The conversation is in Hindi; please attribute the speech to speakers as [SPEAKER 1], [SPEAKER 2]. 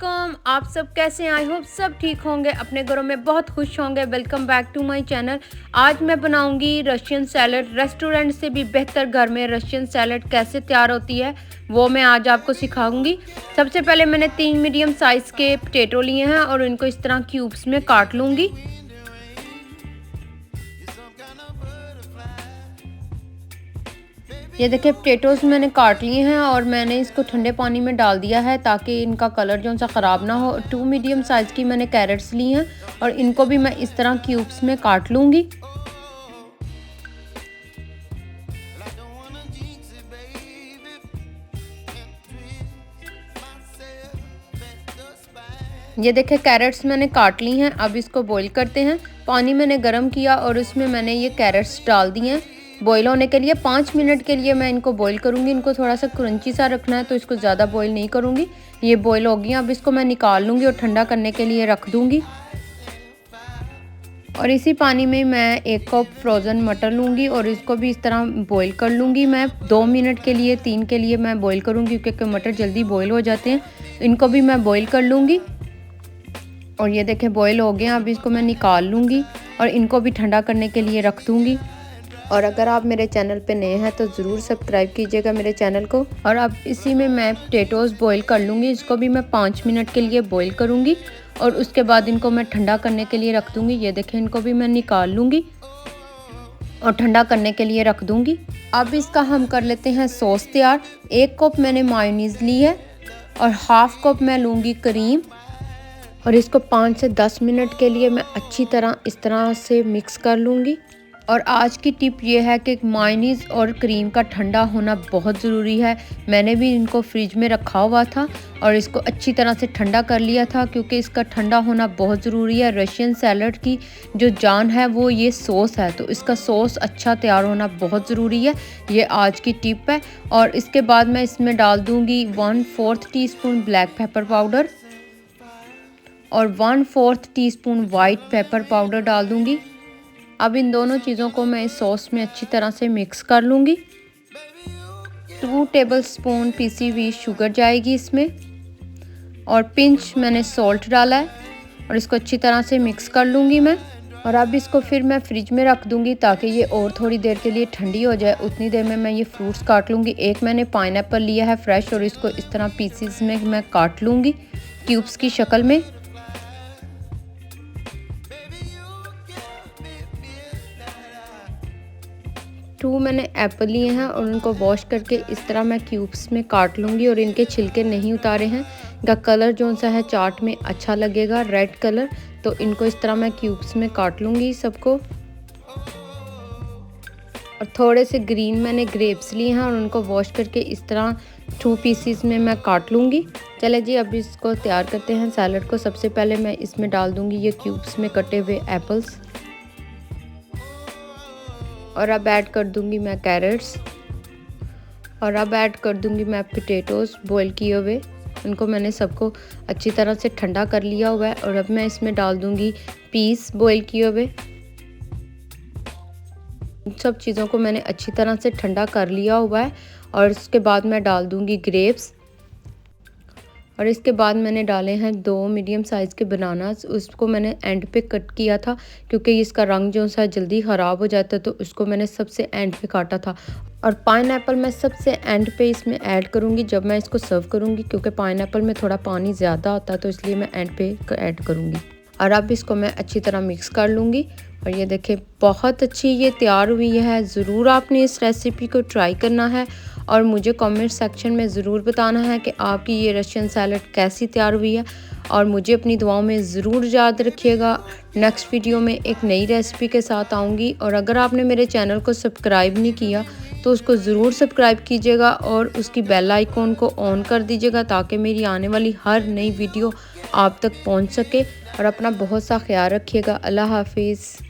[SPEAKER 1] अस्सलामुअलैकुम। आप सब कैसे हैं? आई होप सब ठीक होंगे, अपने घरों में बहुत खुश होंगे। Welcome back to my channel. आज मैं बनाऊंगी रशियन सैलड। रेस्टोरेंट से भी बेहतर घर में रशियन सैलड कैसे तैयार होती है वो मैं आज आपको सिखाऊंगी। सबसे पहले मैंने 3 मीडियम साइज़ के पोटैटो लिए हैं और इनको इस तरह क्यूब्स में काट लूँगी। ये देखिए पोटैटोज़ मैंने काट लिए हैं और मैंने इसको ठंडे पानी में डाल दिया है ताकि इनका कलर जो सा ख़राब ना हो। 2 मीडियम साइज़ की मैंने कैरेट्स ली हैं और इनको भी मैं इस तरह क्यूब्स में काट लूँगी। ये देखिए कैरेट्स मैंने काट ली हैं। अब इसको बॉईल करते हैं। पानी मैंने गर्म किया और उसमें मैंने ये कैरेट्स डाल दिए हैं बॉईल होने के लिए। 5 मिनट के लिए मैं इनको बॉईल करूँगी। इनको थोड़ा सा क्रंची सा रखना है तो इसको ज़्यादा बॉईल नहीं करूँगी। ये बॉईल हो गई। अब इसको मैं निकाल लूँगी और ठंडा करने के लिए रख दूँगी। और इसी पानी में मैं 1 कप फ्रोज़न मटर लूँगी और इसको भी इस तरह बॉईल कर लूँगी। मैं 2 मिनट के लिए 3 के लिए मैं बॉईल करूँगी क्योंकि मटर जल्दी बॉईल हो जाते हैं। इनको भी मैं बॉईल कर लूँगी। और ये देखें बॉईल हो गए हैं। अब इसको मैं निकाल लूँगी और इनको भी ठंडा करने के लिए रख दूँगी। और अगर आप मेरे चैनल पे नए हैं तो ज़रूर सब्सक्राइब कीजिएगा मेरे चैनल को। और अब इसी में मैं पोटैटोज़ बॉईल कर लूँगी। इसको भी मैं 5 मिनट के लिए बॉईल करूँगी और उसके बाद इनको मैं ठंडा करने के लिए रख दूँगी। ये देखें इनको भी मैं निकाल लूँगी और ठंडा करने के लिए रख दूँगी। अब इसका हम कर लेते हैं सॉस तैयार। 1 कप मैंने मायोनीज़ ली है और हाफ़ कप मैं लूँगी क्रीम और इसको 5 से 10 मिनट के लिए मैं अच्छी तरह इस तरह से मिक्स कर लूँगी। और आज की टिप ये है कि मायोनीज़ और क्रीम का ठंडा होना बहुत ज़रूरी है। मैंने भी इनको फ्रिज में रखा हुआ था और इसको अच्छी तरह से ठंडा कर लिया था क्योंकि इसका ठंडा होना बहुत ज़रूरी है। रशियन सैलड की जो जान है वो ये सॉस है, तो इसका सॉस अच्छा तैयार होना बहुत ज़रूरी है। ये आज की टिप है। और इसके बाद मैं इसमें डाल दूँगी 1/4 टीस्पून ब्लैक पेपर पाउडर और 1/4 टीस्पून वाइट पेपर पाउडर डाल दूँगी। अब इन दोनों चीज़ों को मैं इस सॉस में अच्छी तरह से मिक्स कर लूँगी। 2 टेबलस्पून पीसी हुई शुगर जाएगी इसमें और पिंच मैंने सॉल्ट डाला है और इसको अच्छी तरह से मिक्स कर लूँगी मैं। और अब इसको फिर मैं फ्रिज में रख दूँगी ताकि ये और थोड़ी देर के लिए ठंडी हो जाए। उतनी देर में मैं ये फ्रूट्स काट लूँगी। एक मैंने पाइनएप्पल लिया है फ्रेश और इसको इस तरह पीसीज में मैं काट लूँगी क्यूब्स की शक्ल में। 2 मैंने एप्पल लिए हैं और उनको वॉश करके इस तरह मैं क्यूब्स में काट लूँगी और इनके छिलके नहीं उतारे हैं। इनका कलर जो सा है चाट में अच्छा लगेगा, रेड कलर, तो इनको इस तरह मैं क्यूब्स में काट लूँगी सबको। और थोड़े से ग्रीन मैंने ग्रेप्स लिए हैं और उनको वॉश करके इस तरह 2 पीसीस में मैं काट लूँगी। चले जी अब इसको तैयार करते हैं सैलड को। सबसे पहले मैं इसमें डाल दूँगी ये क्यूब्स में कटे हुए एप्पल्स और अब ऐड कर दूंगी मैं कैरेट्स और अब ऐड कर दूंगी मैं पोटैटोज़ बॉईल किए हुए। इनको मैंने सबको अच्छी तरह से ठंडा कर लिया हुआ है और अब मैं इसमें डाल दूंगी पीस बॉईल किए हुए। सब चीज़ों को मैंने अच्छी तरह से ठंडा कर लिया हुआ है और उसके बाद मैं डाल दूंगी ग्रेप्स और इसके बाद मैंने डाले हैं 2 मीडियम साइज़ के बनानास। उसको मैंने एंड पे कट किया था क्योंकि इसका रंग जो सा जल्दी ख़राब हो जाता है, तो उसको मैंने सबसे एंड पे काटा था। और पाइनएप्पल मैं सबसे एंड पे इसमें ऐड करूँगी जब मैं इसको सर्व करूँगी, क्योंकि पाइनएप्पल में थोड़ा पानी ज़्यादा होता है तो इसलिए मैं एंड पे ऐड करूँगी। और अब इसको मैं अच्छी तरह मिक्स कर लूँगी और ये देखें बहुत अच्छी ये तैयार हुई है। ज़रूर आपने इस रेसिपी को ट्राई करना है और मुझे कमेंट सेक्शन में ज़रूर बताना है कि आपकी ये रशियन सैलड कैसी तैयार हुई है। और मुझे अपनी दुआओं में ज़रूर याद रखिएगा। नेक्स्ट वीडियो में एक नई रेसिपी के साथ आऊँगी। और अगर आपने मेरे चैनल को सब्सक्राइब नहीं किया तो उसको ज़रूर सब्सक्राइब कीजिएगा और उसकी बेल आइकॉन को ऑन कर दीजिएगा ताकि मेरी आने वाली हर नई वीडियो आप तक पहुँच सके। और अपना बहुत सा ख्याल रखिएगा। अल्लाह हाफिज़।